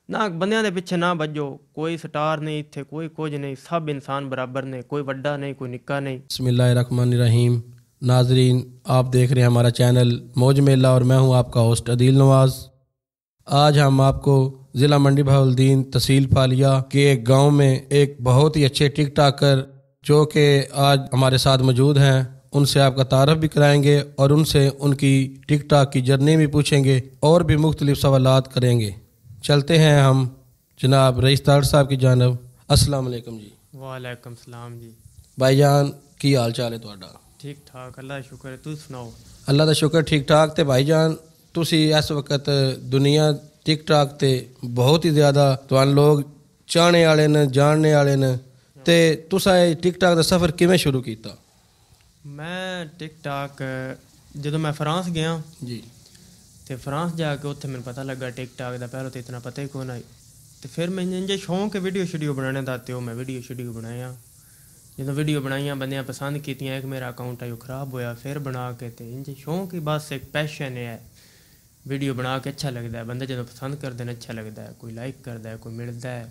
ਨਾ ਬੰਦਿਆਂ ਦੇ ਪਿੱਛੇ ਨਾ ਵੱਜੋ। ਕੋਈ ਸਟਾਰ ਨਹੀਂ ਇੱਥੇ, ਕੋਈ ਕੁਝ ਨਹੀਂ, ਸਭ ਇਨਸਾਨ ਬਰਾਬਰ ਨੇ, ਕੋਈ ਵੱਡਾ नहीं कोई निक्का नहीं। बिस्मिल्लाहिर्रहमानिर्रहीम। नाजरीन, आप देख रहे हैं हमारा चैनल मौज मेला और मैं हूं आपका होस्ट अदील नवाज़। आज हम आपको ज़िला मंडी बहाउद्दीन तहसील फालिया के एक गांव में एक बहुत ही अच्छे टिक टाकर जो कि आज हमारे साथ मौजूद हैं, उनसे आपका तारफ़ भी कराएंगे और उनसे उनकी टिक टाक की जर्नी भी पूछेंगे और भी मुख्तलिफ सवालात करेंगे। चलते हैं हम जनाब रईस ताड़ साहब की जानब। अस्सलाम वालेकुम जी। वालेकुम सलाम जी। भाईजान की हाल चाल है तुहाडा? ठीक ठाक, अल्लाह का शुक्र है। तू सुनाओ? अल्लाह का शुक्र ठीक ठाक। ते भाईजान तुसी इस वक्त दुनिया टिक टाक ते बहुत ही ज़्यादा तुहानू लोग चाहने वाले ने, जानने वाले ने, ते तुसा टिक टाक का सफ़र किवें शुरू किया? मैं टिक टाक ਜਦੋਂ मैं फ्रांस गया जी, ਤੇ ਫਰਾਂਸ ਜਾ ਕੇ ਉੱਥੇ ਮੈਨੂੰ ਪਤਾ ਲੱਗਾ ਟਿਕ ਟਾਕ ਦਾ। ਪਹਿਲਾਂ ਤਾਂ ਇਤਨਾ ਪਤਾ ਹੀ ਕੋਈ ਨਹੀਂ, ਤੇ ਫਿਰ ਮੈਨੂੰ ਇੰਜੇ ਸ਼ੌਂਕ ਹੈ ਵੀਡੀਓ ਬਣਾਉਣੇ ਦਾ, ਤੇ ਉਹ ਮੈਂ ਵੀਡੀਓ ਬਣਾਇਆ। ਜਦੋਂ ਵੀਡੀਓ ਬਣਾਈਆਂ ਬੰਦਿਆਂ ਪਸੰਦ ਕੀਤੀਆਂ, ਇੱਕ ਮੇਰਾ ਅਕਾਊਂਟ ਆਇਓ ਖਰਾਬ ਹੋਇਆ, ਫਿਰ ਬਣਾ ਕੇ ਤੇ ਇੰਜੇ ਸ਼ੌਂਕ ਹੀ ਬਸ ਇੱਕ ਪੈਸ਼ਨ ਹੈ। ਵੀਡੀਓ ਬਣਾ ਕੇ ਅੱਛਾ ਲੱਗਦਾ ਹੈ, ਬੰਦੇ ਜਦੋਂ ਪਸੰਦ ਕਰਦੇ ਨੇ ਅੱਛਾ ਲੱਗਦਾ ਹੈ, ਕੋਈ ਲਾਈਕ ਕਰਦਾ ਹੈ, ਕੋਈ ਮਿਲਦਾ ਹੈ।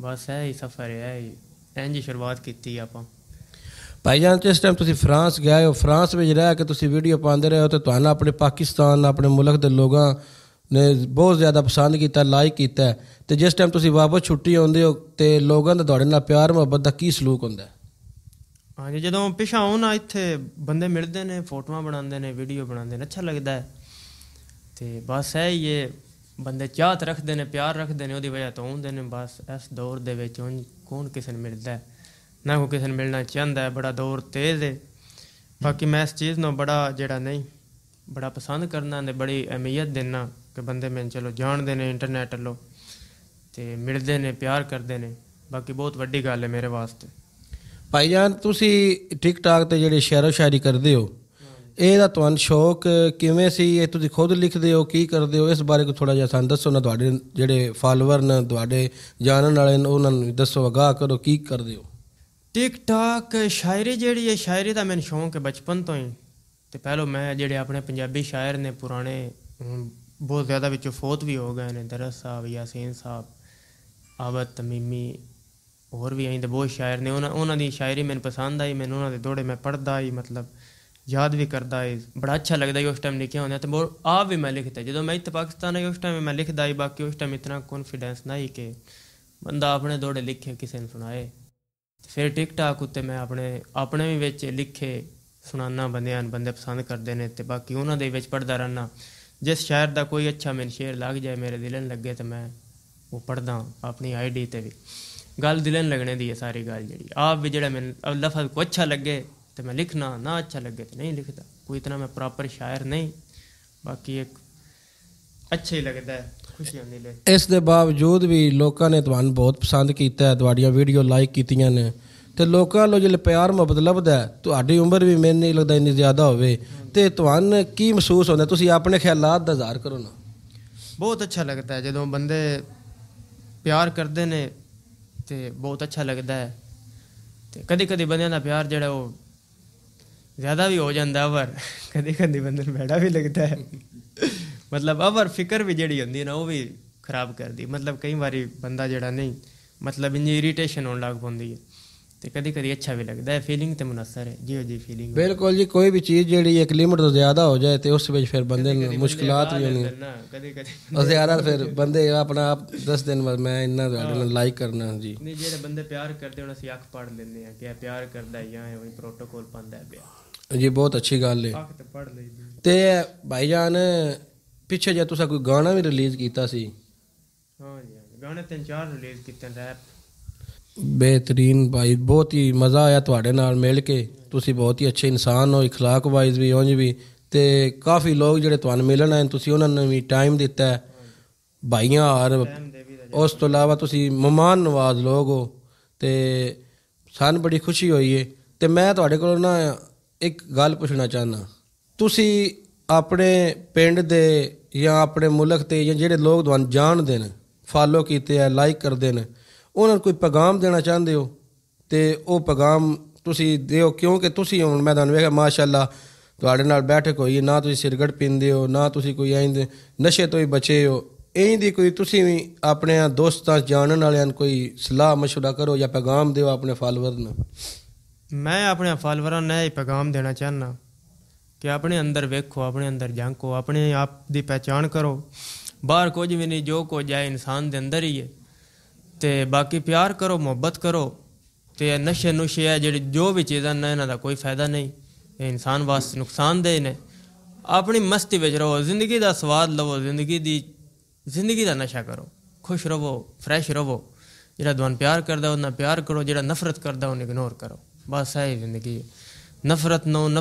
ਬਸ ਇਹ ਹੀ ਸਫ਼ਰ ਹੈ, ਇੰਜ ਸ਼ੁਰੂਆਤ ਕੀਤੀ ਆਪਾਂ। भाईजान जिस टाइम तुसी फ्रांस गए हो, फ्रांस में रह के तुसी वीडियो पाते रहे हो, तो तुहानू अपने पाकिस्तान अपने मुल्क के लोगों ने बहुत ज़्यादा पसंद किया, लाइक किया। तो जिस टाइम तुसी वापस छुट्टी आते हो तो लोगों का तुहाडे नाल प्यार मुहब्बत का की सलूक होंदा है? हाँ जी, ਜਦੋਂ ਪਿਛਾ ਆਉਣਾ ਇੱਥੇ ਬੰਦੇ ਮਿਲਦੇ ਨੇ, ਫੋਟੋਆਂ ਬਣਾਉਂਦੇ ਨੇ, ਵੀਡੀਓ ਬਣਾਉਂਦੇ ਨੇ, ਅੱਛਾ ਲੱਗਦਾ ਹੈ। ਤੇ ਬਸ ਹੈ ਇਹ ਬੰਦੇ ਚਾਹਤ ਰੱਖਦੇ ਨੇ, ਪਿਆਰ ਰੱਖਦੇ ਨੇ, ਉਹਦੀ ਵਜ੍ਹਾ ਤੋਂ ਆਉਂਦੇ ਨੇ। ਬਸ ਇਸ ਦੌਰ ਦੇ ਵਿੱਚ ਕੌਣ ਕਿਸੇ ਨੂੰ ਮਿਲਦਾ ਹੈ, ਨਾ ਕੋਈ ਕਿਸੇ ਨੂੰ ਮਿਲਣਾ ਚਾਹੁੰਦਾ ਹੈ। ਬੜਾ ਦੌਰ ਤੇਜ਼ ਹੈ। ਬਾਕੀ ਮੈਂ ਇਸ ਚੀਜ਼ ਨੂੰ ਬੜਾ ਜਿਹੜਾ ਨਹੀਂ ਬੜਾ ਪਸੰਦ ਕਰਨਾ ਤੇ ਬੜੀ ਅਹਿਮੀਅਤ ਦਿੰਦਾ ਕਿ ਬੰਦੇ ਮੈਨੂੰ ਚਲੋ ਜਾਣਦੇ ਨੇ ਇੰਟਰਨੈਟ ਵੱਲੋਂ ਤੇ ਮਿਲਦੇ ਨੇ, ਪਿਆਰ ਕਰਦੇ ਨੇ। ਬਾਕੀ ਬਹੁਤ ਵੱਡੀ ਗੱਲ ਹੈ ਮੇਰੇ ਵਾਸਤੇ। ਭਾਈਜਾਨ ਤੁਸੀਂ ਟਿਕ ਟਾਕ ਤੇ ਜਿਹੜੇ ਸ਼ਾਇਰੋ ਸ਼ਾਇਰੀ ਕਰਦੇ ਹੋ, ਇਹਦਾ ਤੁਹਾਨੂੰ ਸ਼ੌਕ ਕਿਵੇਂ ਸੀ? ਇਹ ਤੁਸੀਂ ਖੁਦ ਲਿਖਦੇ ਹੋ, ਕੀ ਕਰਦੇ ਹੋ? ਇਸ ਬਾਰੇ ਕੋਈ ਥੋੜਾ ਜਿਹਾ ਸਾਨੂੰ ਦੱਸੋ ਨਾ। ਤੁਹਾਡੇ ਜਿਹੜੇ ਫਾਲੋਅਰ ਨੇ, ਤੁਹਾਡੇ ਜਾਣਨ ਵਾਲੇ ਨੇ, ਉਹਨਾਂ ਨੂੰ ਦੱਸੋ, ਆਗਾਹ ਕਰੋ, ਕੀ ਕਰਦੇ ਹੋ? ਟਿਕ ਟਾਕ ਸ਼ਾਇਰੀ ਜਿਹੜੀ ਹੈ, ਸ਼ਾਇਰੀ ਦਾ ਮੈਨੂੰ ਸ਼ੌਂਕ ਹੈ ਬਚਪਨ ਤੋਂ ਹੀ। ਅਤੇ ਪਹਿਲੋਂ ਮੈਂ ਜਿਹੜੇ ਆਪਣੇ ਪੰਜਾਬੀ ਸ਼ਾਇਰ ਨੇ ਪੁਰਾਣੇ, ਬਹੁਤ ਜ਼ਿਆਦਾ ਵਿੱਚੋਂ ਫੌਤ ਵੀ ਹੋ ਗਏ ਨੇ, ਦਰਸ ਸਾਹਿਬ, ਯਾਸੀਨ ਸਾਹਿਬ, ਆਬਦ ਤਮੀਮੀ, ਹੋਰ ਵੀ ਆਈ ਦੇ ਬਹੁਤ ਸ਼ਾਇਰ ਨੇ। ਉਹਨਾਂ ਦੀ ਸ਼ਾਇਰੀ ਮੈਨੂੰ ਪਸੰਦ ਆਈ। ਮੈਨੂੰ ਉਹਨਾਂ ਦੇ ਦੋੜੇ ਮੈਂ ਪੜ੍ਹਦਾ ਹੀ, ਮਤਲਬ ਯਾਦ ਵੀ ਕਰਦਾ ਹੈ। ਬੜਾ ਅੱਛਾ ਲੱਗਦਾ ਉਸ ਟਾਈਮ ਲਿਖਿਆ ਹੁੰਦਾ। ਅਤੇ ਆਪ ਵੀ ਮੈਂ ਲਿਖਦਾ ਜਦੋਂ ਮੈਂ ਇੱਥੇ ਪਾਕਿਸਤਾਨ ਆਈ, ਉਸ ਟਾਈਮ ਮੈਂ ਲਿਖਦਾ ਹੀ। ਬਾਕੀ ਉਸ ਟਾਈਮ ਇਤਨਾ ਕੌਨਫੀਡੈਂਸ ਨਹੀਂ ਕਿ ਬੰਦਾ ਆਪਣੇ ਦੋੜੇ ਲਿਖੇ ਕਿਸੇ ਨੂੰ ਸੁਣਾਏ। ਫਿਰ ਟਿਕ ਟਾਕ ਉੱਤੇ ਮੈਂ ਆਪਣੇ ਵੀ ਵਿੱਚ ਲਿਖੇ ਸੁਣਾਉਣਾ ਬੰਦਿਆਂ ਨੂੰ, ਬੰਦੇ ਪਸੰਦ ਕਰਦੇ ਨੇ। ਅਤੇ ਬਾਕੀ ਉਹਨਾਂ ਦੇ ਵਿੱਚ ਪੜ੍ਹਦਾ ਰਹਿਣਾ। ਜਿਸ ਸ਼ਾਇਰ ਦਾ ਕੋਈ ਅੱਛਾ ਮੈਨੂੰ ਸ਼ੇਰ ਲੱਗ ਜਾਏ, ਮੇਰੇ ਦਿਲ ਨੂੰ ਲੱਗੇ, ਤਾਂ ਮੈਂ ਉਹ ਪੜ੍ਹਦਾ ਆਪਣੀ ID 'ਤੇ ਵੀ। ਗੱਲ ਦਿਲ ਨੂੰ ਲੱਗਣੇ ਦੀ ਹੈ ਸਾਰੀ ਗੱਲ ਜਿਹੜੀ। ਆਪ ਵੀ ਜਿਹੜਾ ਮੈਨੂੰ ਲਫ਼ਜ਼ ਕੋ ਅੱਛਾ ਲੱਗੇ ਤਾਂ ਮੈਂ ਲਿਖਣਾ, ਨਾ ਅੱਛਾ ਲੱਗੇ ਤਾਂ ਨਹੀਂ ਲਿਖਦਾ। ਕੋਈ ਇਤਨਾ ਮੈਂ ਪ੍ਰੋਪਰ ਸ਼ਾਇਰ ਨਹੀਂ। ਬਾਕੀ ਇੱਕ ਅੱਛਾ ਹੀ ਲੱਗਦਾ ਹੈ, ਖੁਸ਼ੀ ਹੁੰਦੀ ਲੈ। ਇਸ ਦੇ ਬਾਵਜੂਦ ਵੀ ਲੋਕਾਂ ਨੇ ਤੁਹਾਨੂੰ ਬਹੁਤ ਪਸੰਦ ਕੀਤਾ, ਤੁਹਾਡੀਆਂ ਵੀਡੀਓ ਲਾਈਕ ਕੀਤੀਆਂ ਨੇ, ਤੇ ਲੋਕਾਂ ਨੂੰ ਜਿਹੜੇ ਪਿਆਰ ਮੁਹੱਬਤ ਲੱਭਦਾ, ਤੁਹਾਡੀ ਉਮਰ ਵੀ ਮੈਨੂੰ ਨਹੀਂ ਲੱਗਦਾ ਇੰਨੀ ਜ਼ਿਆਦਾ ਹੋਵੇ, ਤੇ ਤੁਹਾਨੂੰ ਕੀ ਮਹਿਸੂਸ ਹੁੰਦਾ? ਤੁਸੀਂ ਆਪਣੇ ਖਿਆਲਾਤ ਦਾ ਇਜ਼ਹਾਰ ਕਰੋ ਨਾ। ਬਹੁਤ ਅੱਛਾ ਲੱਗਦਾ ਹੈ ਜਦੋਂ ਬੰਦੇ ਪਿਆਰ ਕਰਦੇ ਨੇ, ਤੇ ਬਹੁਤ ਅੱਛਾ ਲੱਗਦਾ ਹੈ। ਤੇ ਕਦੀ ਕਦੀ ਬੰਦਿਆਂ ਦਾ ਪਿਆਰ ਜਿਹੜਾ ਉਹ ਜ਼ਿਆਦਾ ਵੀ ਹੋ ਜਾਂਦਾ ਅਵਰ, ਕਦੀ ਕਦੀ ਬੰਦੇ ਨੂੰ ਭੈੜਾ ਵੀ ਲੱਗਦਾ ਹੈ। ਮਤਲਬ ਅਵਰ ਫਿਕਰ ਵੀ ਜਿਹੜੀ ਹੁੰਦੀ ਨਾ, ਉਹ ਵੀ ਖਰਾਬ ਕਰਦੀ। ਮਤਲਬ ਕਈ ਵਾਰੀ ਬੰਦਾ ਜਿਹੜਾ ਨਹੀਂ, ਮਤਲਬ ਇੰਨੀ ਇਰੀਟੇਸ਼ਨ ਹੋਣ ਲੱਗ ਪੈਂਦੀ ਹੈ। ਤੇ ਕਦੀ ਕਦੀ ਅੱਛਾ ਵੀ ਲੱਗਦਾ ਹੈ। ਫੀਲਿੰਗ ਤੇ ਮੁਨਸਰ ਹੈ ਜਿਹੋ ਜਿਹੀ ਫੀਲਿੰਗ। ਬਿਲਕੁਲ ਜੀ, ਕੋਈ ਵੀ ਚੀਜ਼ ਜਿਹੜੀ ਇੱਕ ਲਿਮਟ ਤੋਂ ਜ਼ਿਆਦਾ ਹੋ ਜਾਏ ਤੇ ਉਸ ਵਿੱਚ ਫਿਰ ਬੰਦੇ ਨੂੰ ਮੁਸ਼ਕਿਲਾਤ ਵੀ ਹੁੰਦੀਆਂ। ਕਦੀ ਕਦੀ ਜ਼ਿਆਦਾ ਫਿਰ ਬੰਦੇ ਆਪਣਾ ਆਪ ਦੱਸ ਦੇਣ ਮੈਂ ਇੰਨਾ ਤੁਹਾਡੇ ਨਾਲ ਲਾਈਕ ਕਰਨਾ ਜੀ। ਨਹੀਂ, ਜਿਹੜੇ ਬੰਦੇ ਪਿਆਰ ਕਰਦੇ ਹੁਣ ਅਸੀਂ ਅੱਖ ਪੜ੍ਹ ਲੈਂਦੇ ਹਾਂ ਕਿ ਇਹ ਪਿਆਰ ਕਰਦਾ ਜਾਂ ਉਹੀ ਪ੍ਰੋਟੋਕੋਲ ਪਾਉਂਦਾ ਪਿਆ ਜੀ। ਬਹੁਤ ਅੱਛੀ ਗੱਲ ਹੈ। ਅੱਖ ਤੇ ਪੜ੍ਹ ਲਈਦੀ। ਤੇ ਭਾਈਜਾਨ ਪਿੱਛੇ ਜੇ ਤੁਸੀਂ ਕੋਈ ਗਾਣਾ ਵੀ ਰਿਲੀਜ਼ ਕੀਤਾ ਸੀ? ਹਾਂ ਜੀ, ਗਾਣੇ 3-4 ਰਿਲੀਜ਼ ਕੀਤੇ ਰੈਪ। ਬਿਹਤਰੀਨ ਭਾਈ, ਬਹੁਤ ਹੀ ਮਜ਼ਾ ਆਇਆ ਤੁਹਾਡੇ ਨਾਲ ਮਿਲ ਕੇ। ਤੁਸੀਂ ਬਹੁਤ ਹੀ ਅੱਛੇ ਇਨਸਾਨ ਹੋ, ਇਖਲਾਕ ਵਾਈਜ਼ ਵੀ, ਉਂਝ ਵੀ। ਤੇ ਕਾਫੀ ਲੋਕ ਜਿਹੜੇ ਤੁਹਾਨੂੰ ਮਿਲਣ ਆਏ, ਤੁਸੀਂ ਉਹਨਾਂ ਨੂੰ ਵੀ ਟਾਈਮ ਦਿੱਤਾ ਭਾਈਆਂ। ਔਰ ਉਸ ਤੋਂ ਇਲਾਵਾ ਤੁਸੀਂ ਮਹਿਮਾਨ ਨਵਾਜ਼ ਲੋਕ ਹੋ, ਤੇ ਸਾਨੂੰ ਬੜੀ ਖੁਸ਼ੀ ਹੋਈ ਹੈ। ਤੇ ਮੈਂ ਤੁਹਾਡੇ ਕੋਲ ਨਾ ਇੱਕ ਗੱਲ ਪੁੱਛਣਾ ਚਾਹੁੰਦਾ। ਤੁਸੀਂ ਆਪਣੇ ਪਿੰਡ ਦੇ ਜਾਂ ਆਪਣੇ ਮੁਲਕ ਤੇ ਜਾਂ ਜਿਹੜੇ ਲੋਕ ਤੁਹਾਨੂੰ ਜਾਣਦੇ ਨੇ, ਫਾਲੋ ਕੀਤੇ ਆ, ਲਾਈਕ ਕਰਦੇ ਨੇ, ਉਹਨਾਂ ਨੂੰ ਕੋਈ ਪੈਗਾਮ ਦੇਣਾ ਚਾਹੁੰਦੇ ਹੋ? ਤੇ ਉਹ ਪੈਗਾਮ ਤੁਸੀਂ ਦਿਓ, ਕਿਉਂਕਿ ਤੁਸੀਂ ਹੁਣ ਮੈਂ ਤੁਹਾਨੂੰ ਵੇਖਿਆ ਮਾਸ਼ਾਅੱਲਾ ਤੁਹਾਡੇ ਨਾਲ ਬੈਠਕ ਹੋਈ ਹੈ, ਨਾ ਤੁਸੀਂ ਸਿਰਗਟ ਪੀਂਦੇ ਹੋ, ਨਾ ਤੁਸੀਂ ਕੋਈ ਨਸ਼ੇ ਤੋਂ ਹੀ ਬਚੇ ਹੋ। ਇੰਜ ਦੀ ਕੋਈ ਤੁਸੀਂ ਵੀ ਆਪਣੇ ਦੋਸਤਾਂ ਜਾਣਨ ਵਾਲਿਆਂ ਨੂੰ ਕੋਈ ਸਲਾਹ ਮਸ਼ਵਰਾ ਕਰੋ ਜਾਂ ਪੈਗਾਮ ਦਿਓ ਆਪਣੇ ਫਾਲੋਅਰ ਨੂੰ। ਮੈਂ ਆਪਣੇ ਫਾਲੋਵਰਾਂ ਨੂੰ ਇਹ ਪੈਗਾਮ ਦੇਣਾ ਚਾਹੁੰਦਾ ਕਿ ਆਪਣੇ ਅੰਦਰ ਵੇਖੋ, ਆਪਣੇ ਅੰਦਰ ਝਾਂਕੋ, ਆਪਣੇ ਆਪ ਦੀ ਪਹਿਚਾਣ ਕਰੋ। ਬਾਹਰ ਕੁਝ ਵੀ ਨਹੀਂ, ਜੋ ਕੁਝ ਹੈ ਇਨਸਾਨ ਦੇ ਅੰਦਰ ਹੀ ਹੈ। ਤੇ ਬਾਕੀ ਪਿਆਰ ਕਰੋ, ਮੁਹੱਬਤ ਕਰੋ। ਤੇ ਨਸ਼ੇ ਨੁਸ਼ੇ ਹੈ ਜਿਹੜੇ ਜੋ ਵੀ ਚੀਜ਼ਾਂ ਨੇ ਇਹਨਾਂ ਦਾ ਕੋਈ ਫਾਇਦਾ ਨਹੀਂ, ਇਹ ਇਨਸਾਨ ਵਾਸਤੇ ਨੁਕਸਾਨਦੇਹ ਨੇ। ਆਪਣੀ ਮਸਤੀ ਵਿੱਚ ਰਹੋ, ਜ਼ਿੰਦਗੀ ਦਾ ਸਵਾਦ ਲਵੋ, ਜ਼ਿੰਦਗੀ ਦਾ ਨਸ਼ਾ ਕਰੋ, ਖੁਸ਼ ਰਹੋ, ਫਰੈਸ਼ ਰਹੋ। ਜਿਹੜਾ ਤੁਹਾਨੂੰ ਪਿਆਰ ਕਰਦਾ ਉਹਨਾਂ ਪਿਆਰ ਕਰੋ, ਜਿਹੜਾ ਨਫ਼ਰਤ ਕਰਦਾ ਉਹਨੂੰ ਇਗਨੋਰ ਕਰੋ। ਬਸ ਇਹ ਜ਼ਿੰਦਗੀ ਹੈ।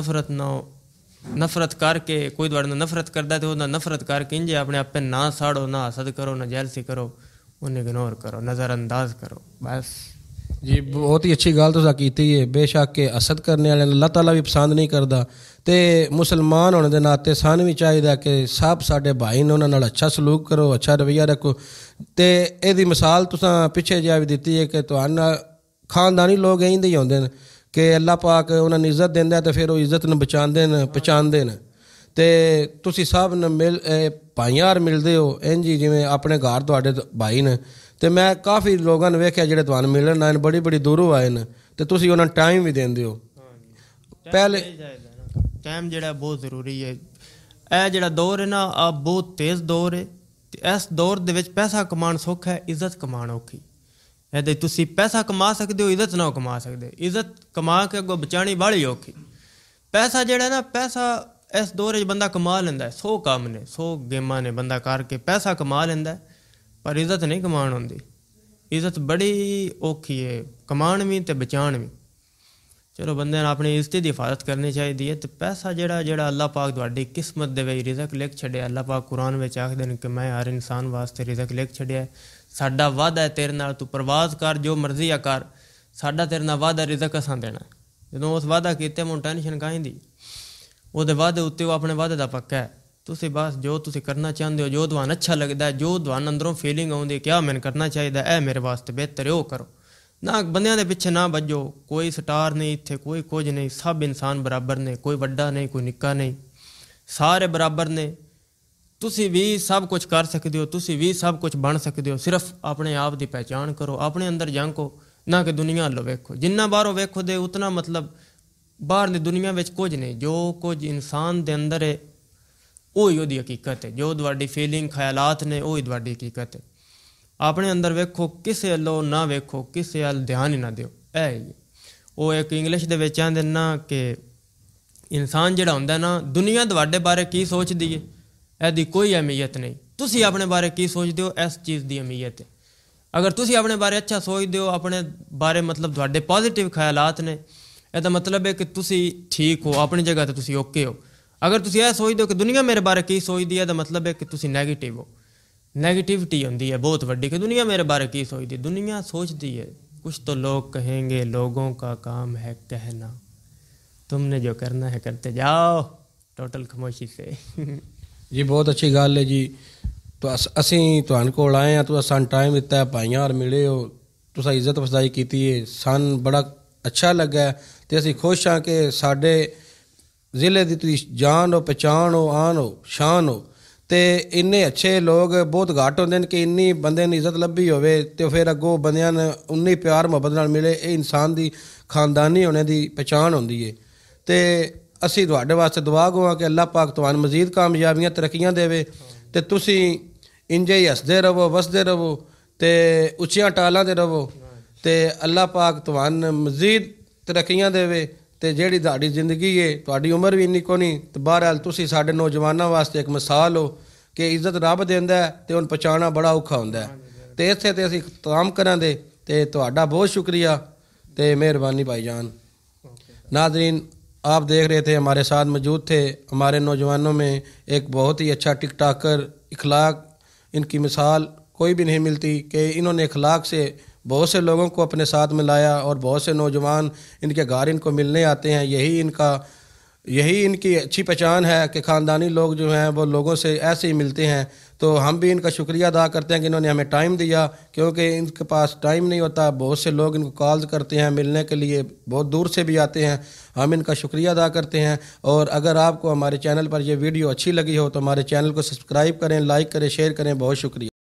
ਨਫ਼ਰਤ ਕਰਕੇ ਕੋਈ ਤੁਹਾਡੇ ਨਾਲ ਨਫ਼ਰਤ ਕਰਦਾ ਤੇ ਉਹਦਾ ਨਫ਼ਰਤ ਕਰਕੇ ਇੰਝ ਆਪਣੇ ਆਪੇ ਨਾ ਸਾੜੋ, ਨਾ ਹਸਦ ਕਰੋ, ਨਾ ਜੈਲਸੀ ਕਰੋ, ਉਹਨੂੰ ਇਗਨੋਰ ਕਰੋ, ਨਜ਼ਰ ਅੰਦਾਜ਼ ਕਰੋ। ਬਸ ਜੀ ਬਹੁਤ ਹੀ ਅੱਛੀ ਗੱਲ ਤੁਸੀਂ ਕੀਤੀ ਹੈ। ਬੇਸ਼ੱਕ ਕਿ ਹਸਦ ਕਰਨੇ ਵਾਲਿਆਂ ਨੂੰ ਅੱਲਾਹ ਤਾਲਾ ਵੀ ਪਸੰਦ ਨਹੀਂ ਕਰਦਾ। ਤੇ ਮੁਸਲਮਾਨ ਹੋਣ ਦੇ ਨਾਤੇ ਸਾਨੂੰ ਵੀ ਚਾਹੀਦਾ ਕਿ ਸਭ ਸਾਡੇ ਭਾਈ ਨੇ, ਉਹਨਾਂ ਨਾਲ ਅੱਛਾ ਸਲੂਕ ਕਰੋ, ਅੱਛਾ ਰਵੱਈਆ ਰੱਖੋ। ਤੇ ਇਹਦੀ ਮਿਸਾਲ ਤੁਸੀਂ ਪਿੱਛੇ ਜਿਹਾ ਵੀ ਦਿੱਤੀ ਹੈ ਕਿ ਤੁਹਾਨੂੰ ਖਾਨਦਾਨੀ ਲੋਕ ਇੰਝ ਹੀ ਹੁੰਦੇ ਨੇ ਕਿ ਅੱਲਾਹ ਪਾਕ ਉਹਨਾਂ ਨੂੰ ਇੱਜ਼ਤ ਦਿੰਦਾ ਤੇ ਫਿਰ ਉਹ ਇੱਜ਼ਤ ਨੂੰ ਪਛਾਣਦੇ ਨੇ। ਤੇ ਤੁਸੀਂ ਸਭ ਨੂੰ ਭਾਈਆਂ ਮਿਲਦੇ ਹੋ ਇੰਝ ਹੀ ਜਿਵੇਂ ਆਪਣੇ ਘਰ ਤੁਹਾਡੇ ਭਾਈ ਨੇ। ਤੇ ਮੈਂ ਕਾਫੀ ਲੋਕਾਂ ਨੂੰ ਵੇਖਿਆ ਜਿਹੜੇ ਤੁਹਾਨੂੰ ਮਿਲਣ ਆਏ ਨੇ, ਬੜੀ ਦੂਰੋਂ ਆਏ ਨੇ, ਤੇ ਤੁਸੀਂ ਉਹਨਾਂ ਨੂੰ ਟਾਈਮ ਵੀ ਦਿੰਦੇ ਹੋ। ਪਹਿਲੇ ਟਾਈਮ ਜਿਹੜਾ ਬਹੁਤ ਜ਼ਰੂਰੀ ਹੈ। ਇਹ ਜਿਹੜਾ ਦੌਰ ਹੈ ਨਾ, ਆ ਬਹੁਤ ਤੇਜ਼ ਦੌਰ ਹੈ। ਤੇ ਇਸ ਦੌਰ ਦੇ ਵਿੱਚ ਪੈਸਾ ਕਮਾਉਣ ਸੌਖਾ ਹੈ, ਇੱਜ਼ਤ ਕਮਾਉਣ ਔਖੀ। ਇਹਦੇ ਤੁਸੀਂ ਪੈਸਾ ਕਮਾ ਸਕਦੇ ਹੋ, ਇੱਜ਼ਤ ਨਾ ਕਮਾ ਸਕਦੇ। ਇੱਜ਼ਤ ਕਮਾ ਕੇ ਅੱਗੋਂ ਬਚਾਉਣੀ ਬਾਹਲੀ ਔਖੀ। ਪੈਸਾ ਜਿਹੜਾ ਨਾ, ਪੈਸਾ ਇਸ ਦੌਰ 'ਚ ਬੰਦਾ ਕਮਾ ਲੈਂਦਾ। 100 ਕੰਮ ਨੇ, 100 ਗੇਮਾਂ ਨੇ, ਬੰਦਾ ਕਰਕੇ ਪੈਸਾ ਕਮਾ ਲੈਂਦਾ, ਪਰ ਇੱਜ਼ਤ ਨਹੀਂ ਕਮਾਉਣ ਆਉਂਦੀ। ਇੱਜ਼ਤ ਬੜੀ ਔਖੀ ਹੈ, ਕਮਾਉਣ ਵੀ ਤੇ ਬਚਾਉਣ ਵੀ। ਚਲੋ ਬੰਦੇ ਨੂੰ ਆਪਣੀ ਇੱਜ਼ਤ ਦੀ ਹਿਫਾਜ਼ਤ ਕਰਨੀ ਚਾਹੀਦੀ ਹੈ। ਤੇ ਪੈਸਾ ਜਿਹੜਾ ਅੱਲਾਹ ਪਾਕ ਤੁਹਾਡੀ ਕਿਸਮਤ ਦੇ ਵਿੱਚ ਰਿਜ਼ਕ ਲਿਖ ਛੱਡਿਆ। ਅੱਲਾਹ ਪਾਕ ਕੁਰਾਨ ਵਿੱਚ ਆਖਦੇ ਨੇ ਕਿ ਮੈਂ ਹਰ ਇਨਸਾਨ ਵਾਸਤੇ ਰਿਜ਼ਕ ਲਿਖ ਛੱਡਿਆ। ਸਾਡਾ ਵਾਅਦਾ ਹੈ ਤੇਰੇ ਨਾਲ, ਤੂੰ ਪ੍ਰਵਾਜ਼ ਕਰ, ਜੋ ਮਰਜ਼ੀ ਆ ਕਰ, ਸਾਡਾ ਤੇਰੇ ਨਾਲ ਵਾਅਦਾ ਰਿਜ਼ਕ ਅਸਾਂ ਦੇਣਾ। ਜਦੋਂ ਉਸ ਵਾਅਦਾ ਕੀਤੇ ਮੈਨੂੰ ਟੈਨਸ਼ਨ ਕਾਹਦੀ, ਉਹਦੇ ਵਾਅਦੇ ਉੱਤੇ ਉਹ ਆਪਣੇ ਵਾਅਦੇ ਦਾ ਪੱਕਾ ਹੈ। ਤੁਸੀਂ ਬਸ ਜੋ ਤੁਸੀਂ ਕਰਨਾ ਚਾਹੁੰਦੇ ਹੋ, ਜੋ ਤੁਹਾਨੂੰ ਅੱਛਾ ਲੱਗਦਾ, ਜੋ ਤੁਹਾਨੂੰ ਅੰਦਰੋਂ ਫੀਲਿੰਗ ਆਉਂਦੀ ਕਿ ਆਹ ਮੈਨੂੰ ਕਰਨਾ ਚਾਹੀਦਾ, ਇਹ ਮੇਰੇ ਵਾਸਤੇ ਬਿਹਤਰ ਹੈ, ਉਹ ਕਰੋ। ਨਾ ਬੰਦਿਆਂ ਦੇ ਪਿੱਛੇ ਨਾ ਭੱਜੋ। ਕੋਈ ਸਟਾਰ ਨਹੀਂ ਇੱਥੇ, ਕੋਈ ਕੁਝ ਨਹੀਂ। ਸਭ ਇਨਸਾਨ ਬਰਾਬਰ ਨੇ, ਕੋਈ ਵੱਡਾ ਨਹੀਂ, ਕੋਈ ਨਿੱਕਾ ਨਹੀਂ, ਸਾਰੇ ਬਰਾਬਰ ਨੇ। ਤੁਸੀਂ ਵੀ ਸਭ ਕੁਝ ਕਰ ਸਕਦੇ ਹੋ, ਤੁਸੀਂ ਵੀ ਸਭ ਕੁਝ ਬਣ ਸਕਦੇ ਹੋ। ਸਿਰਫ ਆਪਣੇ ਆਪ ਦੀ ਪਹਿਚਾਣ ਕਰੋ, ਆਪਣੇ ਅੰਦਰ ਝਾਂਕੋ, ਨਾ ਕਿ ਦੁਨੀਆ ਵੱਲੋਂ ਵੇਖੋ। ਜਿੰਨਾ ਬਾਹਰੋਂ ਵੇਖੋ ਦੇ ਉਤਨਾ ਮਤਲਬ ਬਾਹਰ ਦੀ ਦੁਨੀਆ ਵਿੱਚ ਕੁਝ ਨਹੀਂ। ਜੋ ਕੁਝ ਇਨਸਾਨ ਦੇ ਅੰਦਰ ਹੈ ਉਹੀ ਉਹਦੀ ਹਕੀਕਤ ਹੈ। ਜੋ ਤੁਹਾਡੀ ਫੀਲਿੰਗ ਖਿਆਲਾਤ ਨੇ ਉਹੀ ਤੁਹਾਡੀ ਹਕੀਕਤ ਹੈ। ਆਪਣੇ ਅੰਦਰ ਵੇਖੋ, ਕਿਸੇ ਵੱਲੋਂ ਨਾ ਵੇਖੋ, ਕਿਸੇ ਵੱਲ ਧਿਆਨ ਹੀ ਨਾ ਦਿਓ। ਇਹ ਹੀ ਉਹ ਇੱਕ ਇੰਗਲਿਸ਼ ਦੇ ਵਿੱਚ ਆਂਦੇ ਨਾ ਕਿ ਇਨਸਾਨ ਜਿਹੜਾ ਹੁੰਦਾ ਨਾ, ਦੁਨੀਆ ਤੁਹਾਡੇ ਬਾਰੇ ਕੀ ਸੋਚਦੀ ਹੈ ਇਹਦੀ ਕੋਈ ਅਹਿਮੀਅਤ ਨਹੀਂ। ਤੁਸੀਂ ਆਪਣੇ ਬਾਰੇ ਕੀ ਸੋਚਦੇ ਹੋ, ਇਸ ਚੀਜ਼ ਦੀ ਅਹਿਮੀਅਤ ਹੈ। ਅਗਰ ਤੁਸੀਂ ਆਪਣੇ ਬਾਰੇ ਅੱਛਾ ਸੋਚਦੇ ਹੋ, ਆਪਣੇ ਬਾਰੇ ਮਤਲਬ ਤੁਹਾਡੇ ਪੋਜ਼ੀਟਿਵ ਖਿਆਲਾਤ ਨੇ, ਇਹਦਾ ਮਤਲਬ ਹੈ ਕਿ ਤੁਸੀਂ ਠੀਕ ਹੋ, ਆਪਣੀ ਜਗ੍ਹਾ 'ਤੇ ਤੁਸੀਂ ਓਕੇ ਹੋ। ਅਗਰ ਤੁਸੀਂ ਇਹ ਸੋਚਦੇ ਹੋ ਕਿ ਦੁਨੀਆ ਮੇਰੇ ਬਾਰੇ ਕੀ ਸੋਚਦੀ ਹੈ, ਇਹਦਾ ਮਤਲਬ ਹੈ ਕਿ ਤੁਸੀਂ ਨੈਗੇਟਿਵ ਹੋ। ਨੈਗੇਟਿਵਿਟੀ ਹੁੰਦੀ ਹੈ ਬਹੁਤ ਵੱਡੀ ਕਿ ਦੁਨੀਆ ਮੇਰੇ ਬਾਰੇ ਕੀ ਸੋਚਦੀ ਹੈ। ਦੁਨੀਆ ਸੋਚਦੀ ਹੈ ਕੁਛ تو لوگ کہیں گے, لوگوں کا کام ہے کہنا, تم نے جو کرنا ہے کرتے جاؤ, ٹوٹل خاموشی سے. جی بہت اچھی گل ہے جی. تو اسی تہاڈے کول آئے ہیں, تو سان ٹائم دتا ہے, بھائیاں اور ملے ہو, تساں عزت افزائی کیتی ہے, سان بڑا اچھا لگا ہے. تے اسی خوش ہاں کہ ساڈے ضلع دی تسی جان ہو, پہچان ہو, آن ہو, شان ہو. تے اننے اچھے لوگ بہت گھٹ ہوندے نے کہ انی بندے نے عزت لبھی ہوئے تے پھر اگوں بندیاں نے انی پیار محبت نال ملے. اے انسان دی خاندانی ہونے دی پہچان ہوندی ہے. تے اسی تواڈے واسطے دعا گواں کہ اللہ پاک تمہیں مزید کامیابیاں ترقیاں دے تے تسی انجے ہی ہسدے رہو, وسدے رہو تے اچیاں ٹالاں تے رہو تے اللہ پاک تمہیں مزید ترقیاں دے. تے جیڑی تہاڈی زندگی ہے, تہاڈی عمر بھی انّی کونی, تے بہرحال تسی ساڈے نوجواناں واسطے ایک مثال ہو کہ عزت رب دیندا ہے تے اون پہچانا بڑا اوکھا ہوندا ہے. تے اتھے تے اسی اختتام کراں دے تے تہاڈا بہت شکریہ تے مہربانی بھائی جان. ناظرین, آپ دیکھ رہے تھے, ہمارے ساتھ موجود تھے ہمارے نوجوانوں میں ایک بہت ہی اچھا ٹک ٹاکر. اخلاق ان کی مثال کوئی بھی نہیں ملتی کہ انہوں نے اخلاق سے بہت سے لوگوں کو اپنے ساتھ ملایا اور بہت سے نوجوان ان کے گھر ان کو ملنے آتے ہیں. یہی ان کی اچھی پہچان ہے کہ خاندانی لوگ جو ہیں وہ لوگوں سے ایسے ہی ملتے ہیں تو ہم بھی ان کا شکریہ ادا کرتے ہیں کہ انہوں نے ہمیں ٹائم دیا، کیونکہ ان کے پاس ٹائم نہیں ہوتا، بہت سے لوگ ان کو کالز کرتے ہیں ملنے کے لیے، بہت دور سے بھی آتے ہیں، ہم ان کا شکریہ ادا کرتے ہیں۔ اور اگر آپ کو ہمارے چینل پر یہ ویڈیو اچھی لگی ہو تو ہمارے چینل کو سبسکرائب کریں، لائک کریں، شیئر کریں، بہت شکریہ۔